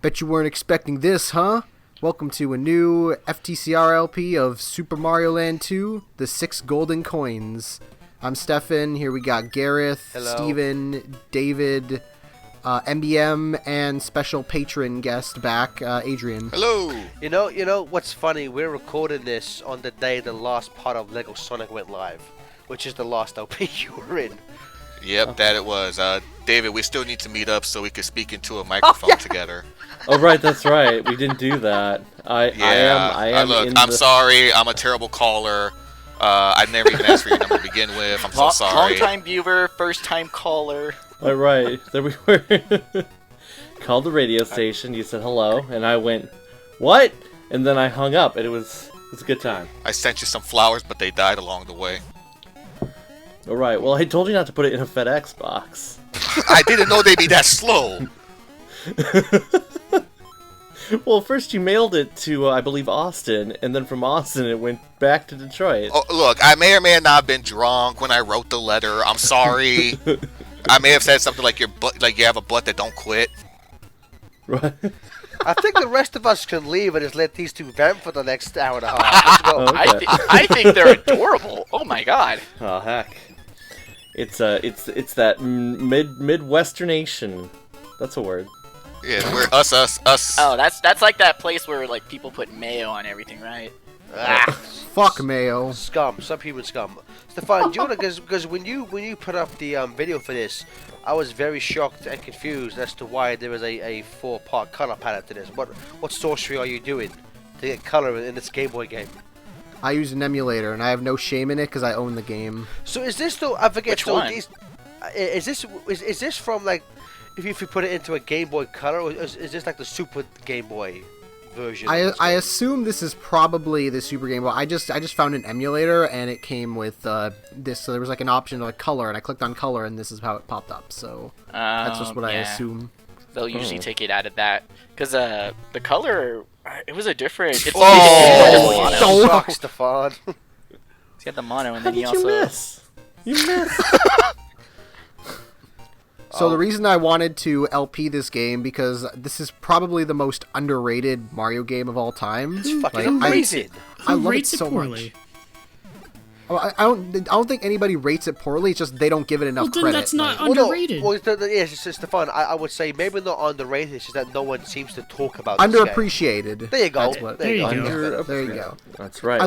Bet you weren't expecting this, huh? Welcome to a new FTCR LP of Super Mario Land 2, The 6 Golden Coins. I'm Stefan, here we got Gareth, Hello. Steven, David, MBM, and special patron guest back, Adrian. Hello. You know what's funny? We're recording this on the day the last part of Lego Sonic went live, which is the last LP you were in. Yep, that it was. David, we still need to meet up so we can speak into a microphone together. Oh, right, that's right. We didn't do that. I am. Look, I'm sorry. I'm a terrible caller. I never even asked for your number to begin with. I'm so sorry. Long-time viewer, first-time caller. All right, there we were. Called the radio station. You said hello, and I went, "What?" And then I hung up, and it was a good time. I sent you some flowers, but they died along the way. All right. Well, I told you not to put it in a FedEx box. I didn't know they'd be that slow. Well, first you mailed it to, I believe, Austin, and then from Austin it went back to Detroit. Oh, look, I may or may not have been drunk when I wrote the letter. I'm sorry. I may have said something like like you have a butt that don't quit. Right. I think the rest of us can leave and just let these two vamp for the next hour and a half. Let's go. Okay. I think they're adorable. Oh my god. Oh heck. It's that Midwesternation. That's a word. Yeah, we're us. Oh, that's like that place where like people put mayo on everything, right? Fuck Mayo. Scum. Some people scum. Stefan, do you wanna, because when you put up the video for this, I was very shocked and confused as to why there was a 4-part color palette to this. What sorcery are you doing to get color in this Game Boy game? I use an emulator, and I have no shame in it because I own the game. So is this though? I forget. Which so one? Is this from like if you put it into a Game Boy Color, or is this like the Super Game Boy version? I assume this is probably the Super Game Boy. I just found an emulator, and it came with this. So there was like an option to like color, and I clicked on color, and this is how it popped up. So that's just what I assume. They'll usually take it out of that because the color it was a different. It's Oh, fuck, Stefan. He had the mono, and How then he did also. you miss? You missed. So the reason I wanted to LP this game because this is probably the most underrated Mario game of all time. It's fucking Like, amazing. I Who love it rates so poorly? much. Oh, I don't think anybody rates it poorly. It's just they don't give it enough Well, then credit. that's not Like, underrated. Well, yes, it's Stefan. I would say maybe not underrated. It's just that no one seems to talk about this game. underappreciated. There you go. That's what, There you go. There you go. That's right.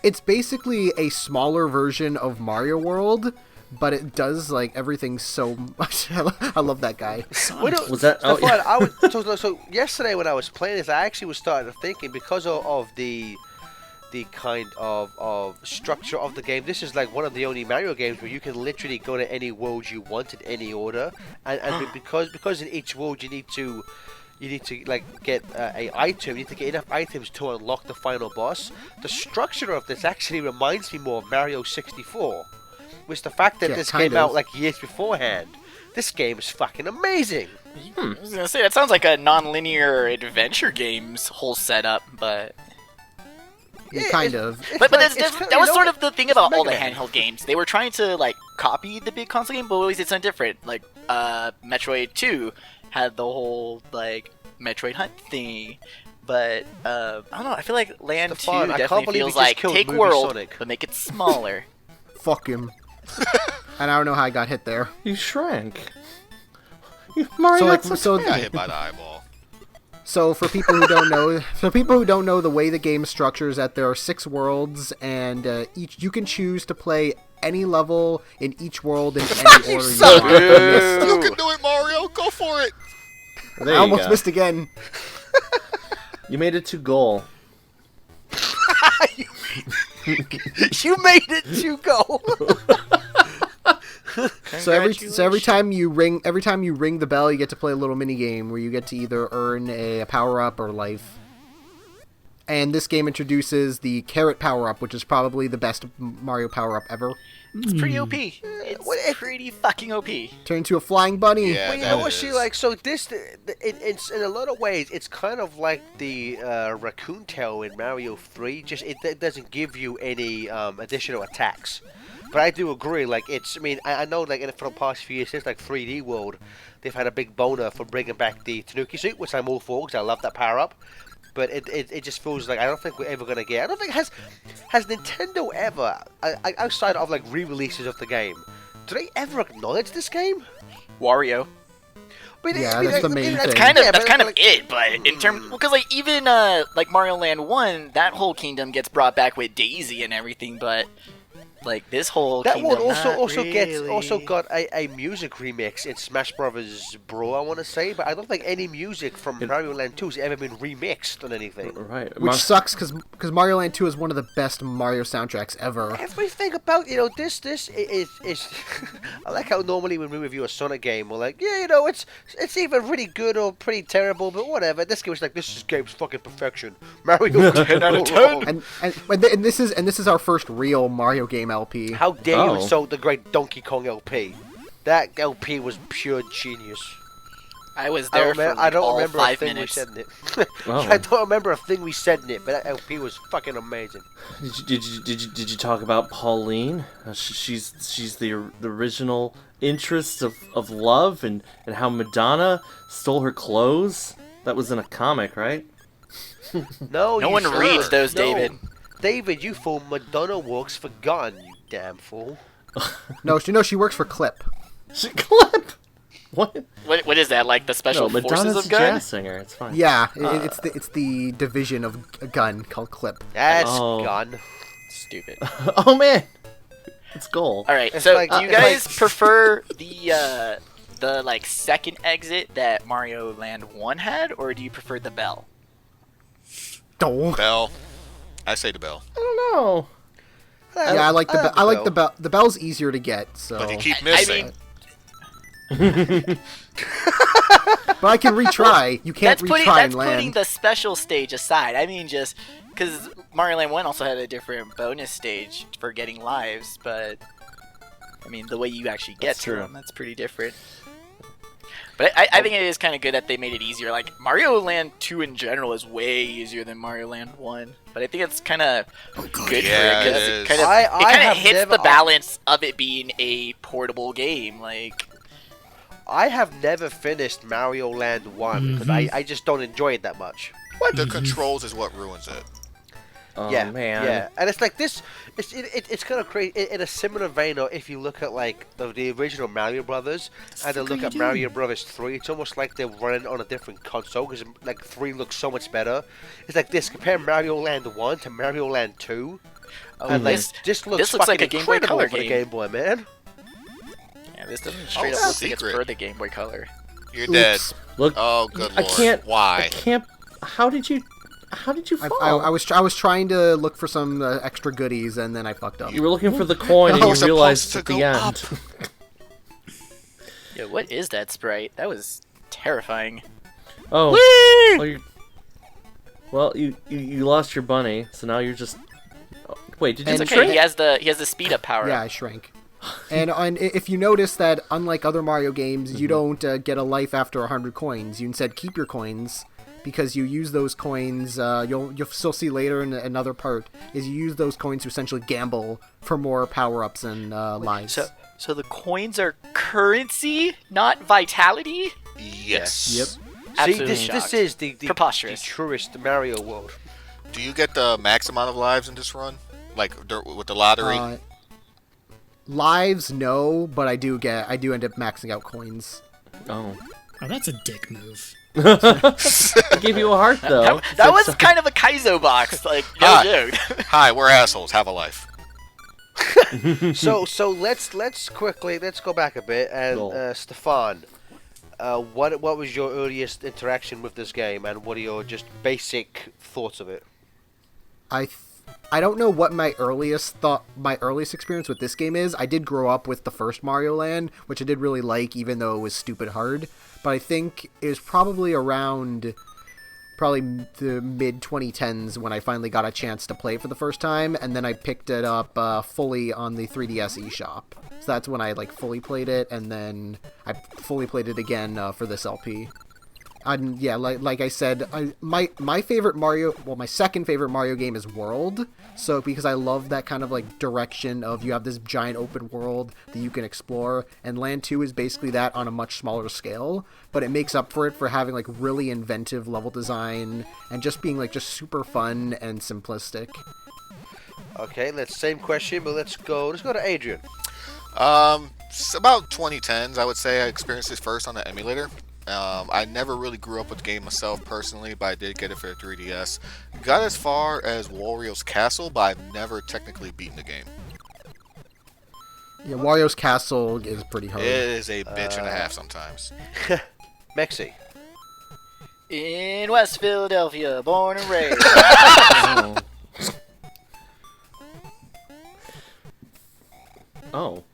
It's basically a smaller version of Mario World, but it does like everything so much. I love that guy. Was that? Oh, Stefan, yeah. so yesterday when I was playing this, I actually was starting to thinking because of the kind of structure of the game. This is like one of the only Mario games where you can literally go to any world you want in any order, and because in each world you need to like get a item. You need to get enough items to unlock the final boss. The structure of this actually reminds me more of Mario 64, which the fact that Yeah, this kind came out of. like years beforehand. This game is fucking amazing. I was gonna say that sounds like a non-linear adventure game's whole setup, but Yeah, Kind it's- of. it's but like- that's, it's that, kinda- that was you know sort what? of the thing It's about all the Mega Man. handheld games. They were trying to like copy the big console game, but always did something different. Like Metroid 2 had the whole like Metroid Hunt thing. But I don't know. I feel like Land 2 Stefan, I can't definitely believe feels you just like killed take Movie World, Sonic. but make it smaller. Fuck him. And I don't know how I got hit there. You shrank. Mario So like got so I got hit by the eyeball. So for people who don't know, the way the game structures that there are 6 worlds, and each you can choose to play any level in each world in any order you suck. want. You can do it, Mario. Go for it. There I you almost go. missed again. You made it to goal. You made it to go. So every time you ring the bell, you get to play a little mini game where you get to either earn a power up or life. And this game introduces the carrot power-up, which is probably the best Mario power-up ever. It's pretty OP. It's pretty fucking OP. Turn into a flying bunny. Yeah, Well, you that know what is. she like? So this, it's in a lot of ways, it's kind of like the raccoon tail in Mario 3. Just it doesn't give you any additional attacks. But I do agree. Like I mean, I know like for the past few years since like 3D World, they've had a big boner for bringing back the Tanuki suit, which I'm all for because I love that power up. But it just feels like I don't think we're ever gonna get. I don't think has Nintendo ever outside of like re-releases of the game. Do they ever acknowledge this game? Wario. But Yeah, that's the main That's thing. kind of Yeah, that's but kind of like- it, but in terms because like even like Mario Land 1, that whole kingdom gets brought back with Daisy and everything, but like this whole That kingdom, one not really. got a music remix in Smash Brothers Brawl, I want to say, but I don't think any music from Mario Land 2 has ever been remixed on anything. Right. Which sucks because Mario Land 2 is one of the best Mario soundtracks ever. Everything about this is I like how normally when we review a Sonic game we're like, yeah, it's either really good or pretty terrible, but whatever. This game was like, this game's fucking perfection. Mario 10 out of 10. And this is our first real Mario game LP. How dare you Oh. insult the great Donkey Kong LP? That LP was pure genius. I was there for like, I don't all remember 5 a thing minutes. we said in it. Oh. I don't remember a thing we said in it, but that LP was fucking amazing. Did you talk about Pauline? She's the original interest of love and how Madonna stole her clothes. That was in a comic, right? No, No you one sir. reads those, No. David. David, you fool! Madonna works for Gun, you damn fool. No, she works for Clip. Clip. What? What is that? Like the No, special forces Madonna's of a Gun? jazz singer. It's fine. Yeah, it's the division of a gun called Clip. That's Oh. Gun. Stupid. Oh man, it's goal. All right, It's so like- do you it's guys like- prefer the like second exit that Mario Land 1 had, or do you prefer the bell? Oh. Bell. I say the bell. I don't know. Yeah, I like the like I like the bell. The bell's easier to get, so. But you keep I missing. mean, But I can retry. You can't that's retry putting and land. the special stage aside. I mean, just because Mario Land 1 also had a different bonus stage for getting lives, but I mean, the way you actually get That's to true. them, that's pretty different. But I think it is kind of good that they made it easier. Like, Mario Land 2 in general is way easier than Mario Land 1. But I think it's kind of good Yeah, for it, it because is. it kind of, I have hits never- the balance of it being a portable game. Like, I have never finished Mario Land 1 because I just don't enjoy it that much. The controls is what ruins it. Oh yeah, man. yeah, and it's like this. It's kind of crazy in a similar vein. Or if you look at like the original Mario Brothers and then look at Mario Brothers 3, it's almost like they're running on a different console because like 3 looks so much better. It's like this. Compare Mario Land 1 to Mario Land 2, and like this looks like fucking a Game Boy incredible Color for the game. Game Boy, man. yeah, this doesn't straight Oh, up look like it's secret. for the Game Boy Color. You're dead. Oops. Look, Oh, good I lord. can't. Why? I can't. How did you fall? I was trying to look for some extra goodies and then I fucked up. You were looking for the coin and No, you it's realized supposed at to the go end. Yo, what is that sprite? That was terrifying. Oh. Whee! Well, you lost your bunny, so now you're just. Oh, wait, did you And- It's just okay. shrink? He has the speed up power. Yeah, I shrank. And if you notice that, unlike other Mario games, you don't get a life after 100 coins. You instead keep your coins because you use those coins. You'll still see later in another part is you use those coins to essentially gamble for more power ups and lives. So the coins are currency, not vitality. Yes. Yep. See, Absolutely this shocked. is the Preposterous. truest Mario world. Do you get the max amount of lives in this run? Like with the lottery? Lives, no, but I do end up maxing out coins. Oh. Oh, that's a dick move. I gave you a heart though. That was kind of a Kaizo box, like no Ah. joke. Hi, we're assholes. Have a life. So let's go back a bit and Cool. Stefan, what was your earliest interaction with this game and what are your just basic thoughts of it? I don't know what my earliest experience with this game is. I did grow up with the first Mario Land, which I did really like, even though it was stupid hard. But I think it was probably around probably the mid 2010s when I finally got a chance to play it for the first time, and then I picked it up fully on the 3DS eShop. So that's when I like fully played it, and then I fully played it again for this LP. And yeah, like I said, my favorite Mario, well, my second favorite Mario game is World. So because I love that kind of like direction of you have this giant open world that you can explore, and Land 2 is basically that on a much smaller scale, but it makes up for it for having like really inventive level design and just being like just super fun and simplistic. Okay, same question, but let's go to Adrian. It's about 2010s, I would say. I experienced this first on the emulator. I never really grew up with the game myself personally, but I did get it for 3DS. Got as far as Wario's Castle, but I've never technically beaten the game. Yeah, Wario's Castle is pretty hard. It is a bitch and a half sometimes. Mexi. In West Philadelphia, born and raised. Oh.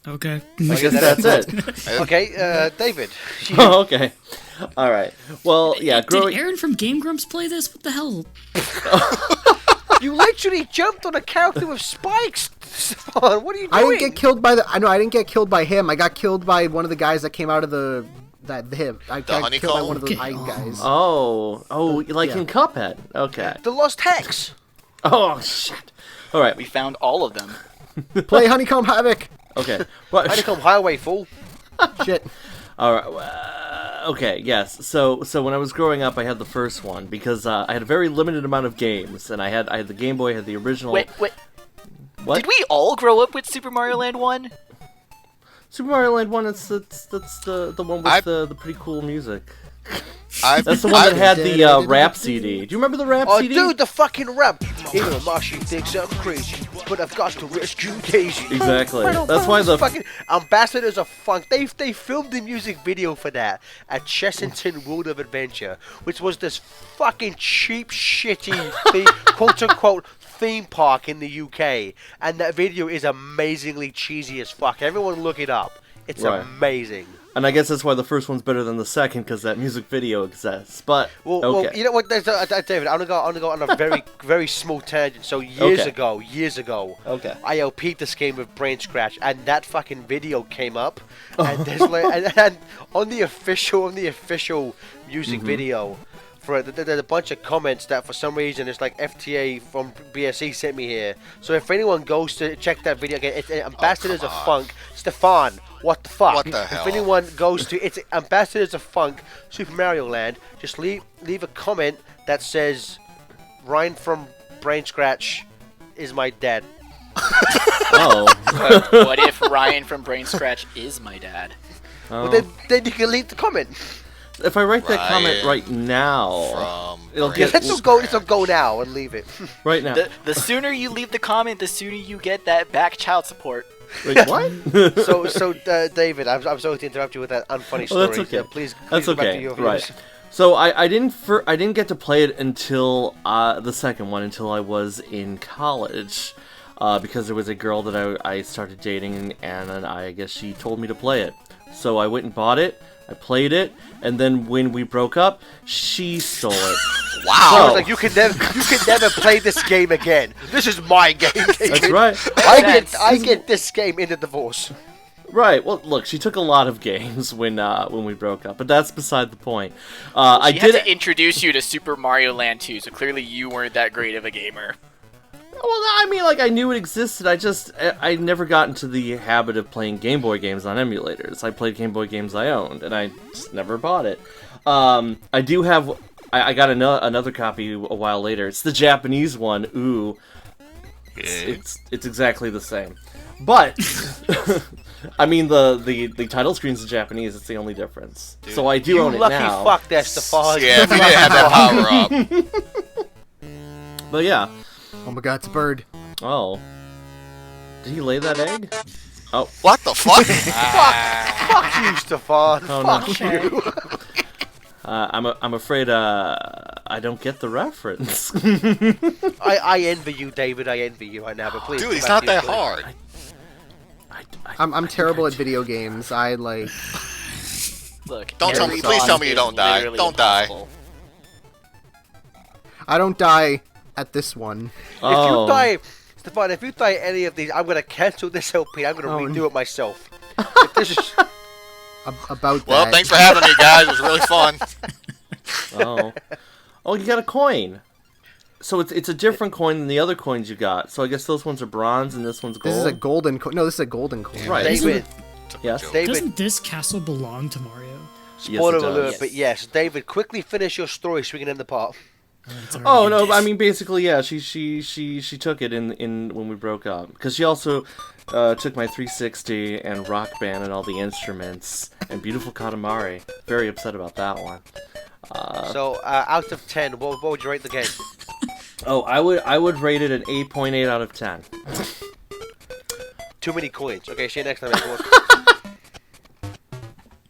Okay. I guess that's it. Okay, David. Oh, okay. All right. Well, yeah. Did Aaron from Game Grumps play this? What the hell? You literally jumped on a character with spikes, Stefan. What are you doing? I didn't get killed by I didn't get killed by him. I got killed by one of the guys that came out of I got killed by honeycomb? one of the eye guys. Oh, like Yeah. in Cuphead. Okay. The Lost Hex. Oh shit. All right. We found all of them. Play Honeycomb Havoc. Okay. Well, Honeycomb Highway, fool. Shit. all right. Okay. Yes. So when I was growing up, I had the first one because I had a very limited amount of games, and I had the Game Boy, I had the original. Wait. What? Did we all grow up with Super Mario Land 1? Super Mario Land 1, that's the one with the pretty cool music. That's the one that had the rap CD. Do you remember the rap Oh, CD? dude, the fucking rap. Even Marshy thinks I'm crazy, but I've got to rescue Daisy. Exactly. That's why the fucking Ambassadors of Funk. They filmed the music video for that at Chessington World of Adventure, which was this fucking cheap, shitty, quote unquote theme park in the UK, and that video is amazingly cheesy as fuck. Everyone look it up. It's Right. amazing. And I guess that's why the first one's better than the second, because that music video exists. But Well, okay. well, you know what, David? I'm gonna go on a very, very small tangent. So years Okay. ago, Okay. I LP'd this game with Brain Scratch, and that fucking video came up, and there's like, and on the official music video. For it, there's a bunch of comments that for some reason it's like FTA from BSE sent me here. So if anyone goes to check that video again, it's Ambassadors of Funk. Stefan, what the fuck? What the hell? If anyone goes to it's Ambassadors of Funk Super Mario Land, just leave a comment that says Ryan from Brain Scratch is my dad. Oh. What if Ryan from Brain Scratch is my dad? Well, then you can leave the comment. If I write that comment Ryan right now, From it'll Yeah, get let's go now and leave it. right now. The sooner you leave the comment, the sooner you get that back child support. Wait, what? so David, I'm sorry to interrupt you with that unfunny story. Well, that's okay. Please That's go back to okay. your Right. views. So I didn't get to play it until the second one until I was in college, because there was a girl that I started dating, and then I guess she told me to play it. So I went and bought it. I played it, and then when we broke up, she stole it. I was So, like, you can never play this game again. This is my game. David. that's right. I get this game in the divorce. Right. Well, look, she took a lot of games when we broke up, but that's beside the point. She I had did. to introduce you to Super Mario Land 2, so clearly you weren't that great of a gamer. Well, I mean, like, I knew it existed. I never got into the habit of playing Game Boy games on emulators. I played Game Boy games I owned, and I just never bought it. I do have. I got another copy a while later. It's the Japanese one. Ooh, it's exactly the same. But I mean, the title screen's in Japanese. It's the only difference. So I do You own it lucky now. fuck, that's the fog. Yeah, if you didn't have that power up. But yeah. Oh my god, it's a bird. Oh, did he lay that egg? Oh. What the fuck? Fuck you, Stefan. Oh, no. Fuck you. I'm afraid I don't get the reference. I envy you, David. I envy you right now, but please. Dude, go he's back not to your that story. hard. I'm terrible at video games. I like. Look, Don't tell every me- please boss tell me you is don't die. literally Don't die. impossible. I don't die at this one. If you die, Stefan, if you die any of these, I'm gonna cancel this LP. I'm gonna redo it myself. If this is... About Well, that. thanks for having me, guys. It was really fun. Oh, you got a coin. So it's a different coin than the other coins you got. So I guess those ones are bronze and this one's gold. This is a golden coin. No, this is a golden coin. Right. David, Yes. David, Doesn't this castle belong to Mario? spoiler Yes, it does. alert, but yes, David, quickly finish your story so we can end the part. It's already Oh no! ended. I mean, basically, yeah. She took it in when we broke up because she also took my 360 and Rock Band and all the instruments and beautiful Katamari. Very upset about that one. So, out of 10, what would you rate the game? Oh, I would rate it an 8.8 out of 10. Too many coins. Okay, see you next time, everyone.